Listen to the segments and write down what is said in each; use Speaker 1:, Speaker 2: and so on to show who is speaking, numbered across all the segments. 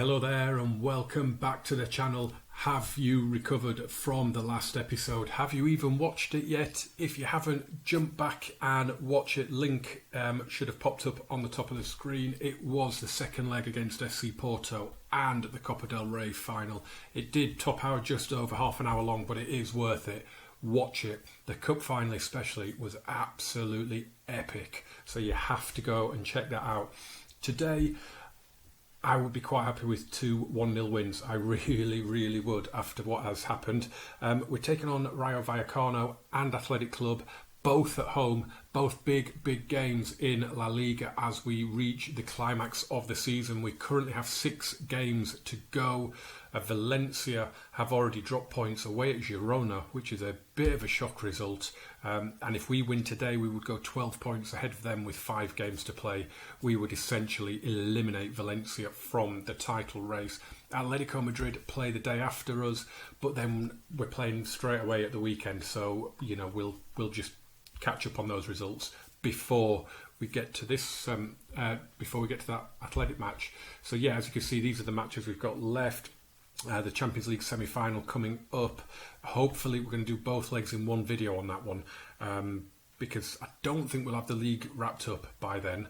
Speaker 1: Hello there and welcome back to the channel. Have you recovered from the last episode? Have you even watched it yet? If you haven't, jump back and watch it. Link should have popped up on the top of the screen. It was the second leg against SC Porto and the Copa del Rey final. It did top out just over half an hour long, but it is worth it. Watch it. The cup final especially was absolutely epic, so you have to go and check that out. Today I would be quite happy with 2 1-0 wins. I really would after what has happened. We're taking on Rayo Vallecano and Athletic Club, both at home, both big games in La Liga as we reach the climax of the season. We currently have 6 games to go. Valencia have already dropped points away at Girona, which is a bit of a shock result. And if we win today, we would go 12 points ahead of them with 5 games to play. We would essentially eliminate Valencia from the title race. Atletico Madrid play the day after us, but then we're playing straight away at the weekend. So, you know, we'll just catch up on those results before we get to this, before we get to that Athletic match. So yeah, as you can see, these are the matches we've got left. The Champions League semi-final coming up. Hopefully we're going to do both legs in one video on that one, because I don't think we'll have the league wrapped up by then.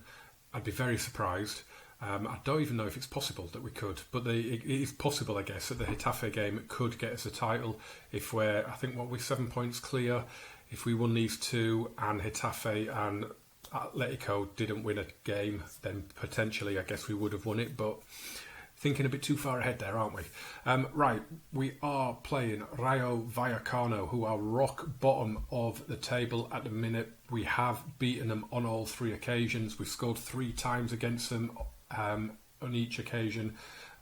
Speaker 1: I'd be very surprised. I don't even know if it's possible that we could, but it is possible, I guess, that the Getafe game could get us a title if we're, I think, we're 7 points clear. If we won these 2 and Getafe and Atletico didn't win a game, then potentially I guess we would have won it, but thinking a bit too far ahead there, aren't we? Right, we are playing Rayo Vallecano, who are rock bottom of the table at the minute. We have beaten them on all 3 occasions. We've scored 3 times against them on each occasion.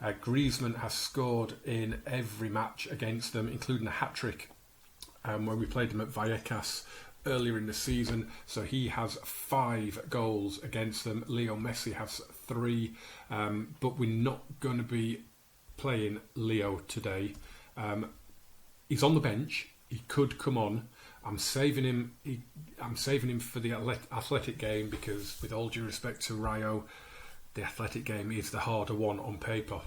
Speaker 1: Griezmann has scored in every match against them, including a hat-trick when we played them at Vallecas earlier in the season. So he has 5 goals against them. Leo Messi has 3, but we're not going to be playing Leo today. He's on the bench. He could come on. I'm saving him. I'm saving him for the Athletic game because, with all due respect to Rayo, the Athletic game is the harder one on paper.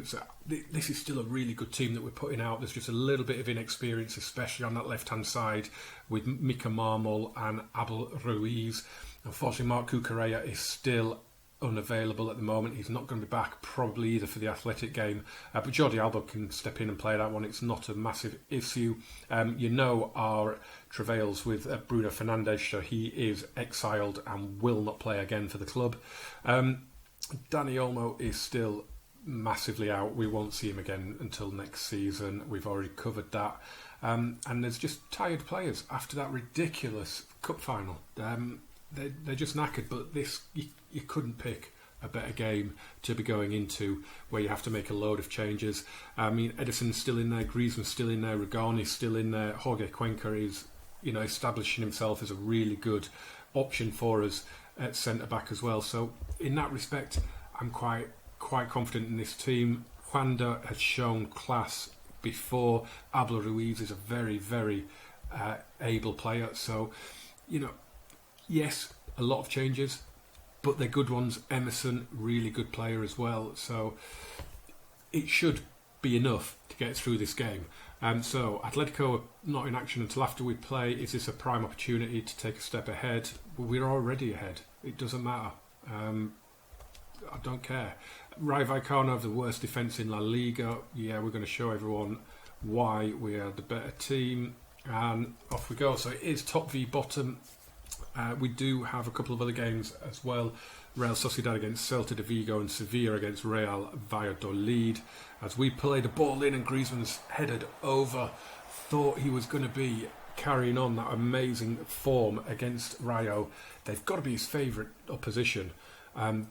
Speaker 1: So this is still a really good team that we're putting out. There's just a little bit of inexperience, especially on that left-hand side with Mika Marmol and Abel Ruiz. Unfortunately, Marc Cucurella is still unavailable at the moment. He's not going to be back probably either for the Athletic game. But Jordi Alba can step in and play that one. It's not a massive issue. You know our travails with Bruno Fernandes, so he is exiled and will not play again for the club. Dani Olmo is still massively out. We won't see him again until next season. We've already covered that. And there's just tired players after that ridiculous cup final. They're just knackered, but this you couldn't pick a better game to be going into where you have to make a load of changes. I mean, Edison's still in there, Griezmann's still in there, Rugani's still in there, Jorge Cuenca is, you know, establishing himself as a really good option for us at centre-back as well. So in that respect, I'm quite confident in this team. Juanda has shown class before. Abel Ruiz is a very able player. So, you know, yes, a lot of changes, but they're good ones. Emerson, really good player as well. So it should be enough to get through this game. So Atletico are not in action until after we play. Is this a prime opportunity to take a step ahead? Well, we're already ahead. It doesn't matter. I don't care. Rayo Vallecano have the worst defence in La Liga. Yeah, we're going to show everyone why we are the better team. And off we go. So it is top v bottom. We do have a couple of other games as well. Real Sociedad against Celta de Vigo and Sevilla against Real Valladolid. As we play the ball in and Griezmann's headed over, thought he was going to be carrying on that amazing form against Rayo. They've got to be his favourite opposition.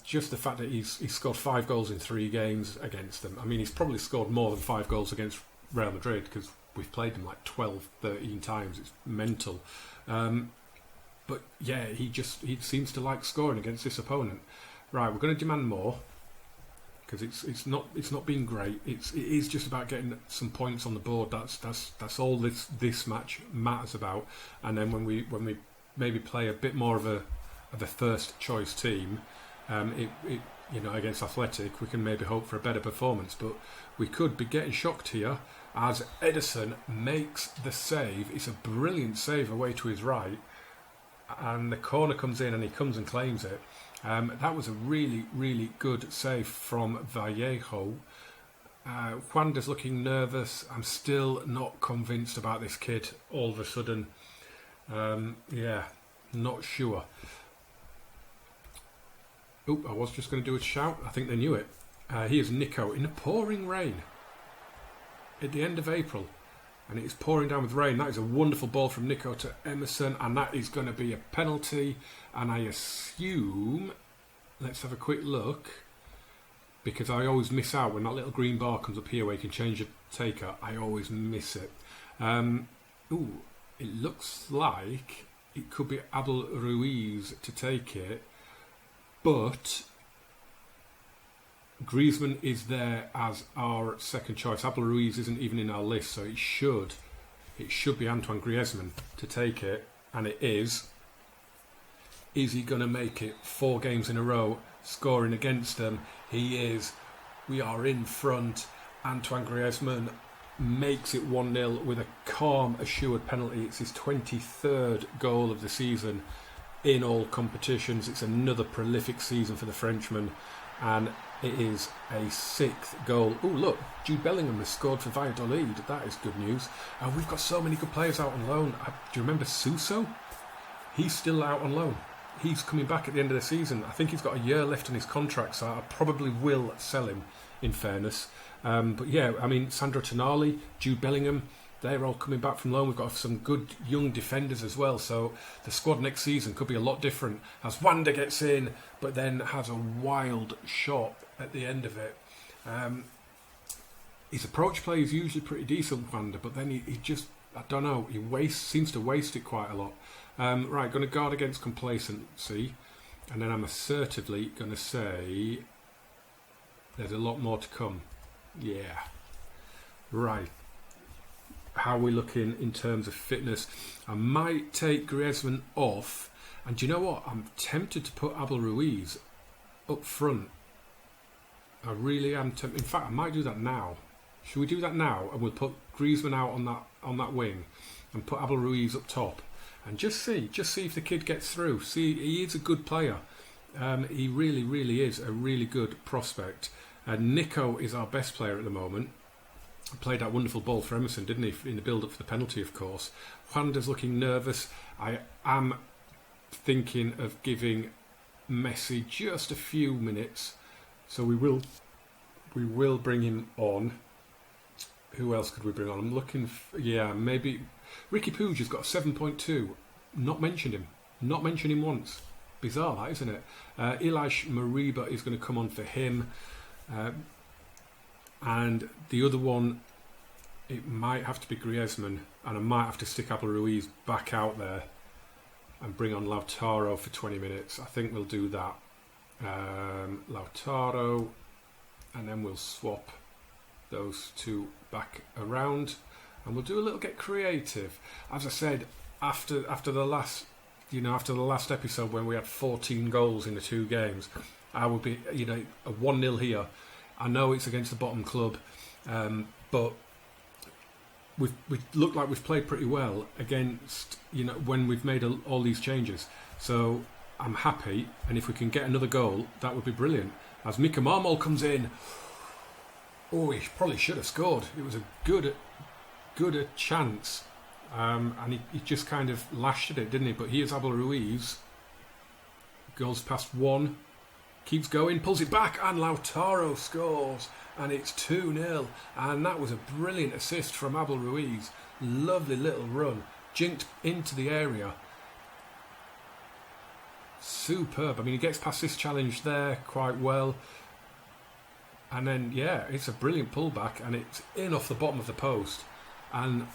Speaker 1: Just the fact that he's scored 5 goals in 3 games against them. I mean, he's probably scored more than 5 goals against Real Madrid because we've played them like 12, 13 times. It's mental. But yeah, he seems to like scoring against this opponent. Right, we're going to demand more because it's not been great. It is just about getting some points on the board. That's all this match matters about. And then when we maybe play a bit more of a first choice team, Against Athletic, we can maybe hope for a better performance, but we could be getting shocked here as Ederson makes the save. It's a brilliant save away to his right, and the corner comes in and he comes and claims it. That was a really, really good save from Vallecano. Juanda's looking nervous. I'm still not convinced about this kid all of a sudden. Not sure. Oh, I was just going to do a shout. I think they knew it. Here's Nico in the pouring rain at the end of April, and it is pouring down with rain. That is a wonderful ball from Nico to Emerson, and that is going to be a penalty. And I assume, let's have a quick look, because I always miss out when that little green bar comes up here where you can change your taker. I always miss it. It looks like it could be Abel Ruiz to take it, but Griezmann is there as our second choice. Abel Ruiz isn't even in our list, so it should be Antoine Griezmann to take it, and it is. Is he going to make it 4 games in a row, scoring against them? He is. We are in front. Antoine Griezmann makes it 1-0 with a calm, assured penalty. It's his 23rd goal of the season in all competitions. It's another prolific season for the Frenchman, and it is a 6th goal. Oh, look, Jude Bellingham has scored for Valladolid. That is good news. And we've got so many good players out on loan. Do you remember Suso? He's still out on loan. He's coming back at the end of the season. I think he's got a year left on his contract, so I probably will sell him, in fairness. But yeah, I mean, Sandro Tonali, Jude Bellingham, they're all coming back from loan. We've got some good young defenders as well, so the squad next season could be a lot different as Wanda gets in, but then has a wild shot at the end of it. His approach play is usually pretty decent, Wanda, but then he just, I don't know, seems to waste it quite a lot. Right, going to guard against complacency, and then I'm assertively going to say there's a lot more to come. Yeah. Right. How are we looking in terms of fitness? I might take Griezmann off, and do you know what? I'm tempted to put Abel Ruiz up front. I really am tempted. In fact, I might do that now. Should we do that now? And we'll put Griezmann out on that wing and put Abel Ruiz up top. And just see if the kid gets through. See, he is a good player. He really, really is a really good prospect. Nico is our best player at the moment. Played that wonderful ball for Emerson, didn't he, in the build-up for the penalty, of course. Juanda's looking nervous. I am thinking of giving Messi just a few minutes. So we will bring him on. Who else could we bring on? I'm looking for, maybe Ricky Puig has got a 7.2. Not mentioned him once. Bizarre, that, isn't it? Ilaix Mariba is going to come on for him. And the other one, it might have to be Griezmann, and I might have to stick Abel Ruiz back out there and bring on Lautaro for 20 minutes. I think we'll do that. Lautaro, and then we'll swap those two back around, and we'll do a little get creative. As I said, after the last episode when we had 14 goals in the 2 games, I would be a 1-0 here. I know it's against the bottom club, but we look like we've played pretty well against when we've made all these changes. So I'm happy, and if we can get another goal, that would be brilliant. As Mika Marmol comes in, he probably should have scored. It was a good chance, and he just kind of lashed at it, didn't he? But here's Abel Ruiz, goes past one. Keeps going, pulls it back, and Lautaro scores, and it's 2-0. And that was a brilliant assist from Abel Ruiz. Lovely little run, jinked into the area. Superb. I mean, he gets past this challenge there quite well. And then, it's a brilliant pullback, and it's in off the bottom of the post. And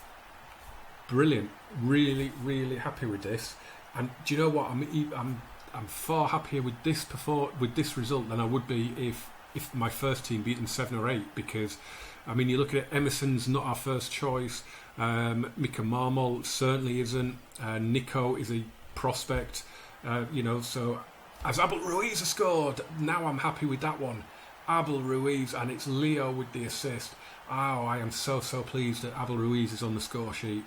Speaker 1: brilliant. Really, really happy with this. And do you know what? I'm far happier with this result than I would be if my first team beat them 7 or 8, because I mean, you look at it, Emerson's not our first choice, Mika Marmol certainly isn't, Nico is a prospect, so as Abel Ruiz has scored. Now I'm happy with that one. Abel Ruiz, and it's Leo with the assist. Oh, I am so pleased that Abel Ruiz is on the score sheet.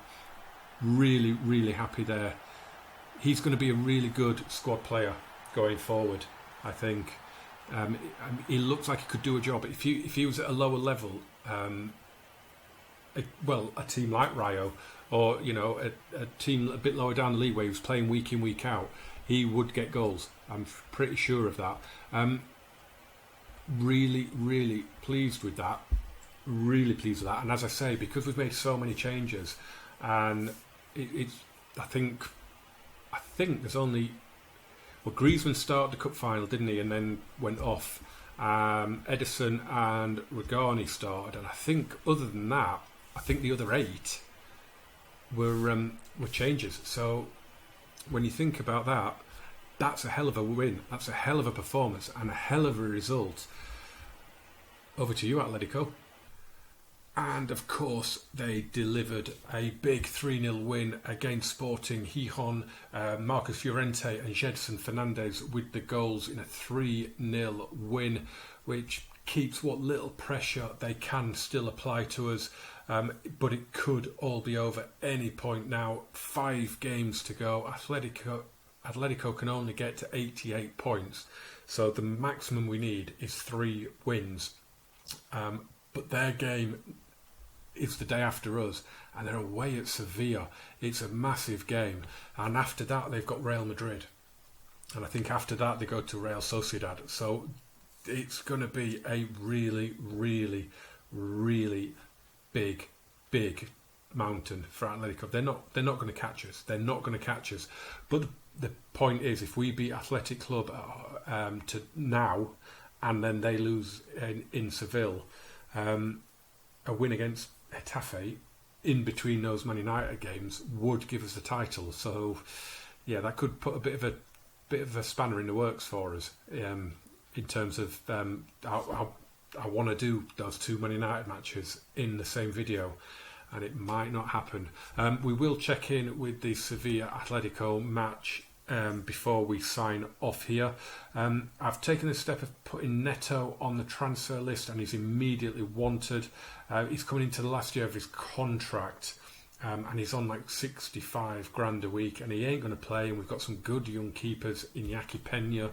Speaker 1: Really, really happy there. He's going to be a really good squad player going forward, I think. He looks like he could do a job. If he was at a lower level, a team like Rayo, or a team a bit lower down the league where he was playing week in, week out, he would get goals. I'm pretty sure of that. Really, really pleased with that. Really pleased with that. And as I say, because we've made so many changes, and I think there's only... Well, Griezmann started the cup final, didn't he? And then went off. Edison and Regani started. And I think other than that, I think the other 8 were changes. So when you think about that, that's a hell of a win. That's a hell of a performance and a hell of a result. Over to you, Atletico. And of course, they delivered a big 3-0 win against Sporting Gijón. Marcus Llorente and Jedson Fernandez with the goals in a 3-0 win, which keeps what little pressure they can still apply to us. But it could all be over any point now. 5 games to go. Atletico can only get to 88 points. So the maximum we need is 3 wins. But their game is the day after us, and they're away at Sevilla. It's a massive game, and after that they've got Real Madrid, and I think after that they go to Real Sociedad. So it's going to be a really, really, really big mountain for Atletico. They're not going to catch us. They're not going to catch us. But the point is, if we beat Athletic Club to now, and then they lose in Seville, a win against Getafe in between those Man United games would give us the title. So yeah, that could put a bit of a spanner in the works for us in terms of I want to do those 2 Man United matches in the same video, and it might not happen. We will check in with the Sevilla Atletico match before we sign off here. I've taken the step of putting Neto on the transfer list, and he's immediately wanted. He's coming into the last year of his contract, and he's on like 65 grand a week, and he ain't going to play. And we've got some good young keepers, Iñaki Pena.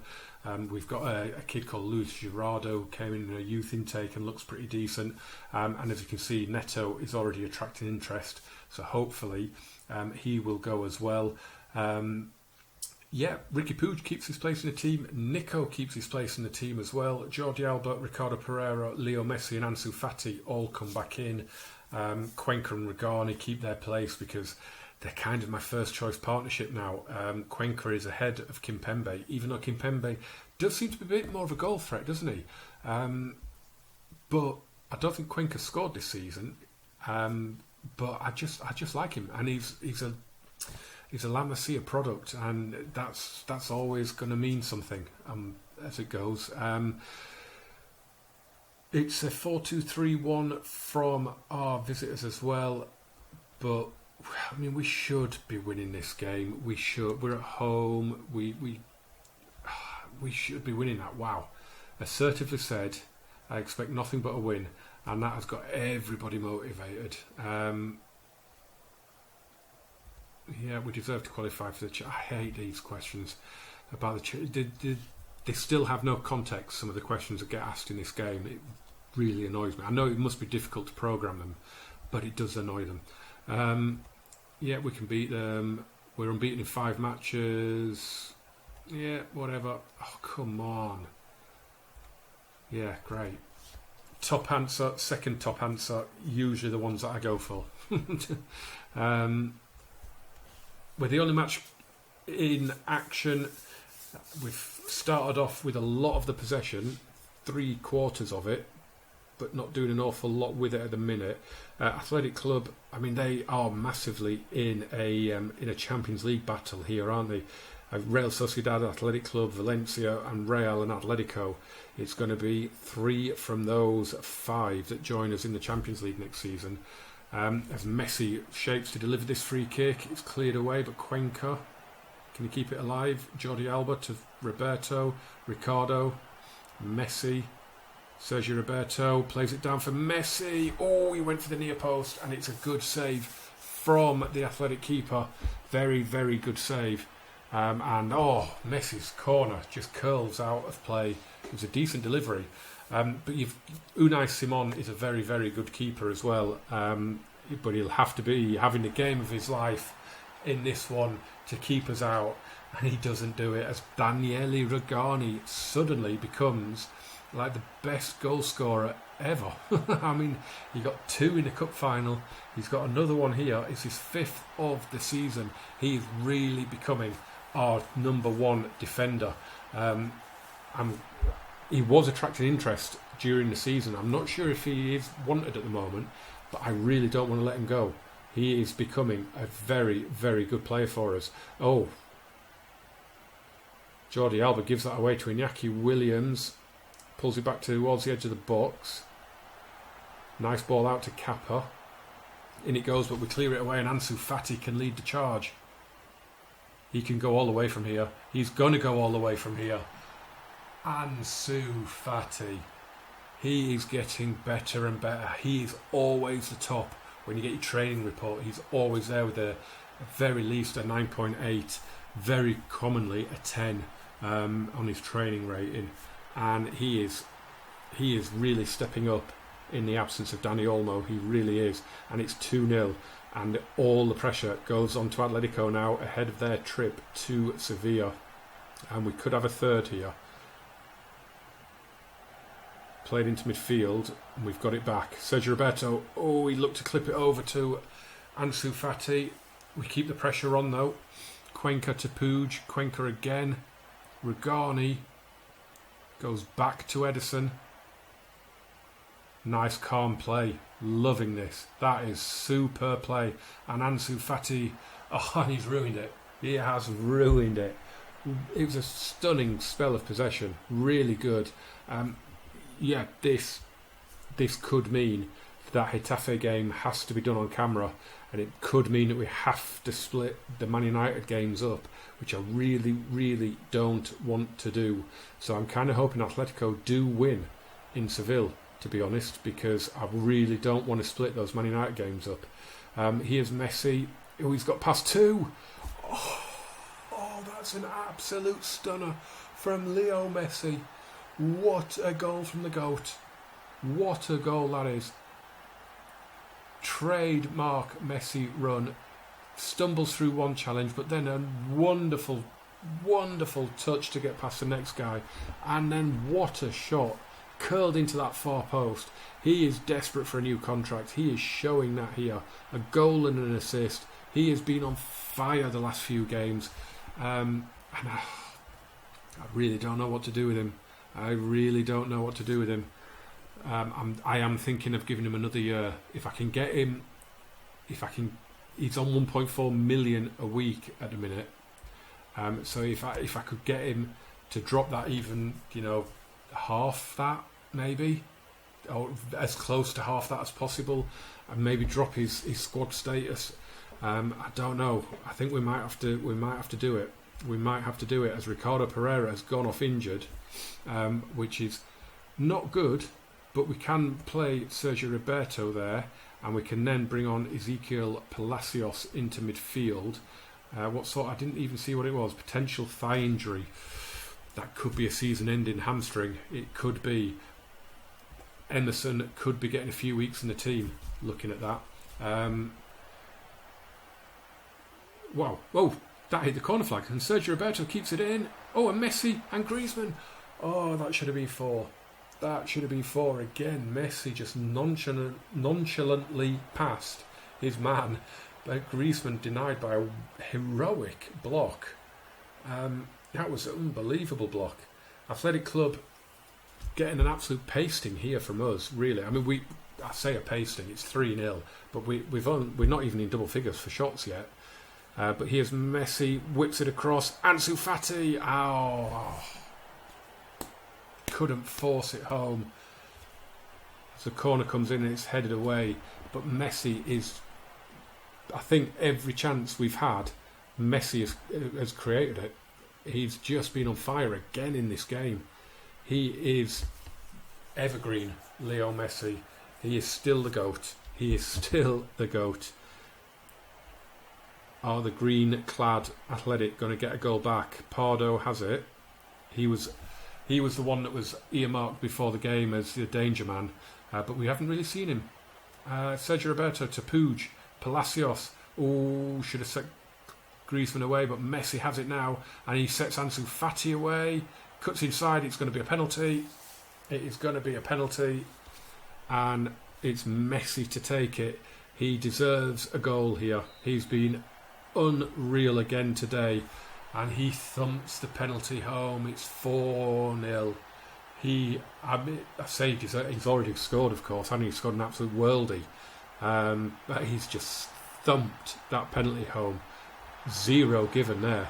Speaker 1: We've got a kid called Luis Girardo, came in a youth intake and looks pretty decent. And as you can see, Neto is already attracting interest, so hopefully he will go as well. Ricky Puig keeps his place in the team. Nico keeps his place in the team as well. Jordi Alba, Ricardo Pereira, Leo Messi and Ansu Fati all come back in. Cuenca and Regani keep their place because they're kind of my first choice partnership now. Cuenca is ahead of Kimpembe, even though Kimpembe does seem to be a bit more of a goal threat, doesn't he? But I don't think Cuenca scored this season. But I just like him, and he's a La Masia product, and that's always going to mean something as it goes. It's a 4-2-3-1 from our visitors as well, but I mean we should be winning this game. We should. We're at home. We should be winning that. Wow. Assertively said, I expect nothing but a win, and that has got everybody motivated. Yeah, we deserve to qualify for the... I hate these questions about the... They still have no context, some of the questions that get asked in this game. It really annoys me. I know it must be difficult to programme them, but it does annoy them. Yeah, we can beat them. We're unbeaten in 5 matches. Yeah, whatever. Oh, come on. Yeah, great. Top answer, second top answer, usually the ones that I go for. We're the only match in action. We've started off with a lot of the possession, 3/4 of it, but not doing an awful lot with it at the minute. Athletic Club, I mean, they are massively in a Champions League battle here, aren't they? Real Sociedad, Athletic Club, Valencia and Real and Atletico. It's going to be 3 from those 5 that join us in the Champions League next season. As Messi shapes to deliver this free kick, it's cleared away, but Cuenca Can he keep it alive? Jordi Alba to Roberto, Ricardo, Messi, Sergio Roberto plays it down for Messi. Oh, he went for the near post, and it's a good save from the Athletic keeper. Very, very good save. And Messi's corner just curls out of play. It was a decent delivery. But Unai Simon is a very, very good keeper as well. But he'll have to be having the game of his life in this one to keep us out. And he doesn't do it, as Daniele Rugani suddenly becomes like the best goal scorer ever. I mean, he got 2 in the cup final. He's got another one here. It's his 5th of the season. He's really becoming our number 1 defender. He was attracting interest during the season. I'm not sure if he is wanted at the moment, but I really don't want to let him go. He is becoming a very, very good player for us. Oh, Jordi Alba gives that away to Iñaki Williams. Pulls it back towards the edge of the box. Nice ball out to Kappa. In it goes, but we clear it away, and Ansu Fati can lead the charge. He can go all the way from here. He's going to go all the way from here. Ansu Fati. He is getting better and better. He is always the top. When you get your training report, he's always there with at very least a 9.8, very commonly a 10 on his training rating. And he is really stepping up in the absence of Dani Olmo. He really is. And it's 2-0. And all the pressure goes on to Atletico now ahead of their trip to Sevilla. And we could have a third here. Played into midfield, and we've got it back. Sergio Roberto, he looked to clip it over to Ansu Fati. We keep the pressure on though. Cuenca to Puig, Cuenca again. Rugani goes back to Edison. Nice calm play. Loving this. That is super play. And Ansu Fati, he's ruined it. He has ruined it. It was a stunning spell of possession. Really good. This could mean that Getafe game has to be done on camera, and it could mean that we have to split the Man United games up, which I really, really don't want to do. So I'm kind of hoping Atletico do win in Seville, to be honest, because I really don't want to split those Man United games up. Here's Messi. He's got past 2. That's an absolute stunner from Leo Messi. What a goal from the GOAT. What a goal that is. Trademark Messi run. Stumbles through one challenge, but then a wonderful, wonderful touch to get past the next guy. And then what a shot. Curled into that far post. He is desperate for a new contract. He is showing that here. A goal and an assist. He has been on fire the last few games. And I really don't know what to do with him. I really don't know what to do with him. I am thinking of giving him another year. If I can get him, he's on 1.4 million a week at the minute. So if I could get him to drop that even, half that maybe, or as close to half that as possible, and maybe drop his squad status. I don't know. I think we might have to do it. We might have to do it, as Ricardo Pereira has gone off injured, which is not good, but we can play Sergio Roberto there, and we can then bring on Ezequiel Palacios into midfield. I didn't even see what it was. Potential thigh injury. That could be a season-ending hamstring. It could be. Emerson could be getting a few weeks in the team, looking at that. Wow. Oh, that hit the corner flag, and Sergio Roberto keeps it in. Oh, and Messi and Griezmann. Oh, that should have been 4. That should have been 4 again. Messi just nonchalantly passed his man, but Griezmann denied by a heroic block. That was an unbelievable block. Athletic Club getting an absolute pasting here from us, really. I mean, I say a pasting, it's 3-0, but we're not even in double figures for shots yet. But here's Messi, whips it across. Ansu Fati, couldn't force it home. As the corner comes in and it's headed away. But Messi is, I think every chance we've had, Messi has created it. He's just been on fire again in this game. He is evergreen, Leo Messi. He is still the GOAT. He is still the GOAT. Are the green-clad Athletic going to get a goal back? Pardo has it. He was the one that was earmarked before the game as the danger man, but we haven't really seen him. Sergio Roberto to Puig. Palacios. Oh, should have set Griezmann away, but Messi has it now, and he sets Ansu Fati away. Cuts inside. It's going to be a penalty. It is going to be a penalty, and it's Messi to take it. He deserves a goal here. He's been unreal again today, and he thumps the penalty home. It's 4-0. He's already scored, of course, and he's scored an absolute worldie. But he's just thumped that penalty home. 0 given there.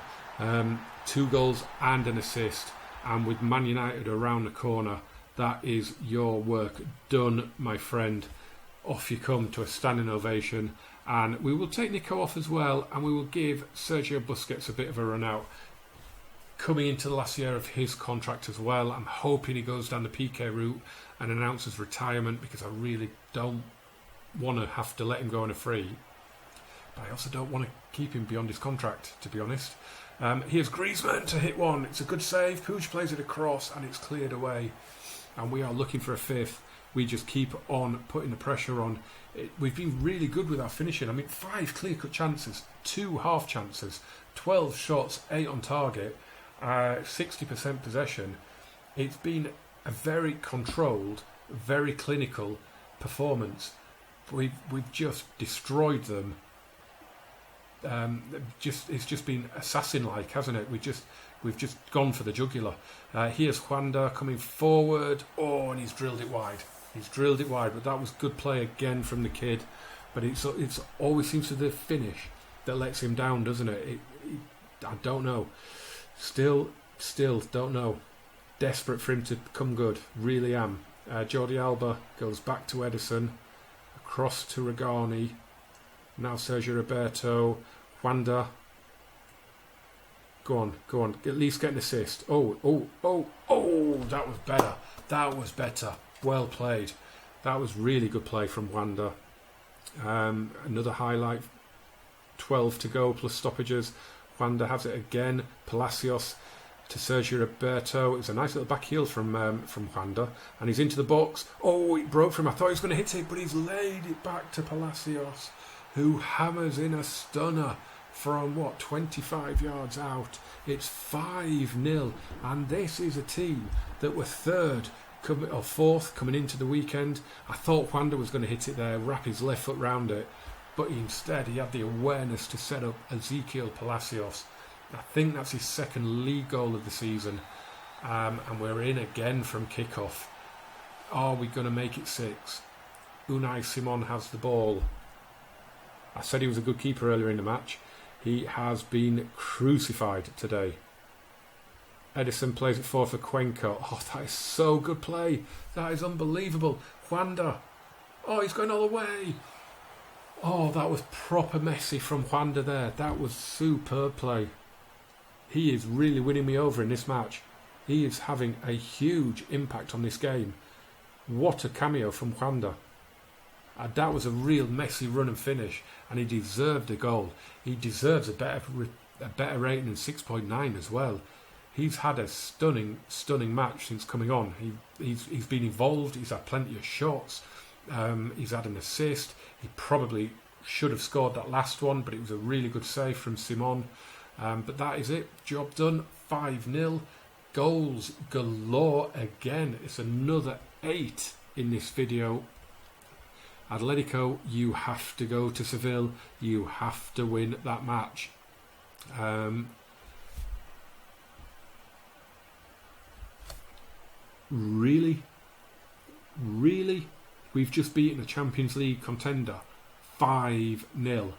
Speaker 1: 2 goals and an assist, and with Man United around the corner, that is your work done, my friend. Off you come to a standing ovation, and we will take Nico off as well, and we will give Sergio Busquets a bit of a run out. Coming into the last year of his contract as well, I'm hoping he goes down the PK route and announces retirement, because I really don't want to have to let him go on a free. But I also don't want to keep him beyond his contract, to be honest. Here's Griezmann to hit one. It's a good save. Puig plays it across, and it's cleared away. And we are looking for a fifth. We just keep on putting the pressure on. We've been really good with our finishing. I mean, 5 clear-cut chances, 2 half chances, 12 shots, 8 on target, 60% possession. It's been a very controlled, very clinical performance. We've just destroyed them. It's just been assassin-like, hasn't it? We've just gone for the jugular. Here's Juanda coming forward. Oh, and he's drilled it wide. But that was good play again from the kid. But it's always seems to be the finish that lets him down, doesn't it? I don't know. Still don't know. Desperate for him to come good. Really am. Jordi Alba goes back to Edison. Across to Regani. Now Sergio Roberto. Juanda. Go on. At least get an assist. Oh, that was better. Well played. That was really good play from Juanda. Another highlight. 12 to go plus stoppages. Juanda has it again. Palacios to Sergio Roberto. It was a nice little back heel from Juanda, and he's into the box. Oh, it broke from him. I thought he was going to hit it, but he's laid it back to Palacios, who hammers in a stunner from 25 yards out. It's 5-0, and this is a team that were fourth coming into the weekend. I thought Juanda was going to hit it there, wrap his left foot round it, but instead he had the awareness to set up Ezequiel Palacios. I think that's his second league goal of the season, and we're in again from kickoff. Are we going to make it 6? Unai Simon has the ball. I said he was a good keeper earlier in the match. He has been crucified today. Edison plays it forward for Cuenca. Oh, that is so good play. That is unbelievable. Juanda. Oh, he's going all the way. Oh, that was proper Messi from Juanda there. That was superb play. He is really winning me over in this match. He is having a huge impact on this game. What a cameo from Juanda. That was a real Messi run and finish, and he deserved a goal. He deserves a better rating than 6.9 as well. He's had a stunning match since coming on. He's been involved. He's had plenty of shots. He's had an assist. He probably should have scored that last one, but it was a really good save from Simon. But that is it. Job done. 5-0. Goals galore again. It's another 8 in this video. Atletico, you have to go to Seville. You have to win that match. Really? We've just beaten a Champions League contender 5-0.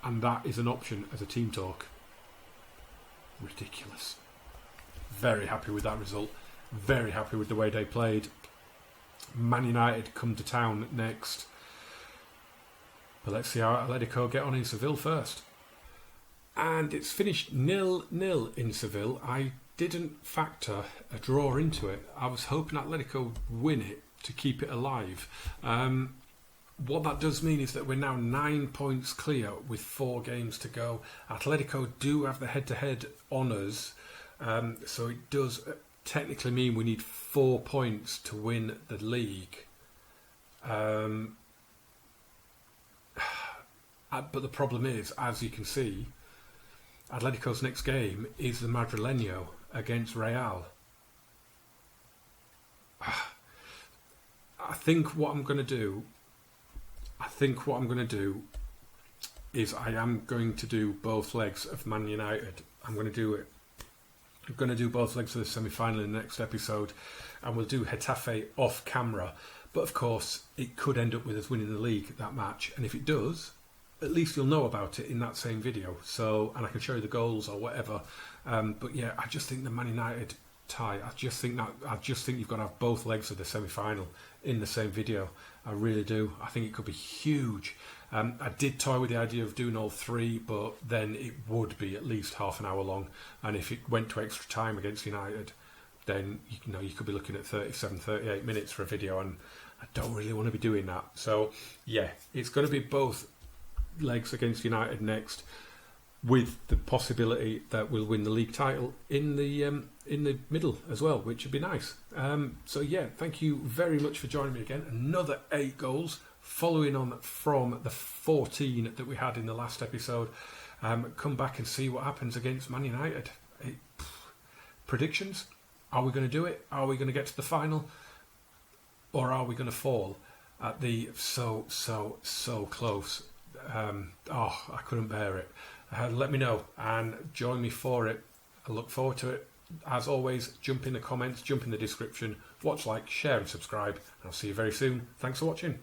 Speaker 1: And that is an option as a team talk. Ridiculous. Very happy with that result. Very happy with the way they played. Man United come to town next. But let's see how Atletico get on in Seville first. and it's finished 0-0 in Seville. I didn't factor a draw into it. I was hoping Atletico would win it to keep it alive. What that does mean is that we're now 9 points clear with 4 games to go. Atletico do have the head-to-head honours, so it does technically mean we need 4 points to win the league. But the problem is, as you can see, Atletico's next game is the Madrileño against Real. I think what I'm going to do is I am going to do both legs of Man United. I'm going to do both legs of the semi-final in the next episode, and we'll do Getafe off camera. But of course, it could end up with us winning the league, that match. And if it does, at least you'll know about it in that same video. So, and I can show you the goals or whatever. But yeah, I just think the Man United tie. I just think you've got to have both legs of the semi-final in the same video. I really do. I think it could be huge. I did toy with the idea of doing all 3, but then it would be at least half an hour long. And if it went to extra time against United, then you could be looking at 37, 38 minutes for a video, and I don't really want to be doing that. So yeah, it's going to be both legs against United next, with the possibility that we'll win the league title in the middle as well, which would be nice. So yeah, thank you very much for joining me again. Another 8 goals, following on from the 14 that we had in the last episode. Come back and see what happens against Man United. Predictions? Are we going to do it? Are we going to get to the final? Or are we going to fall at the so close? I couldn't bear it. Let me know and join me for it. I look forward to it. As always, jump in the comments, jump in the description, watch, like, share and subscribe. I'll see you very soon. Thanks for watching.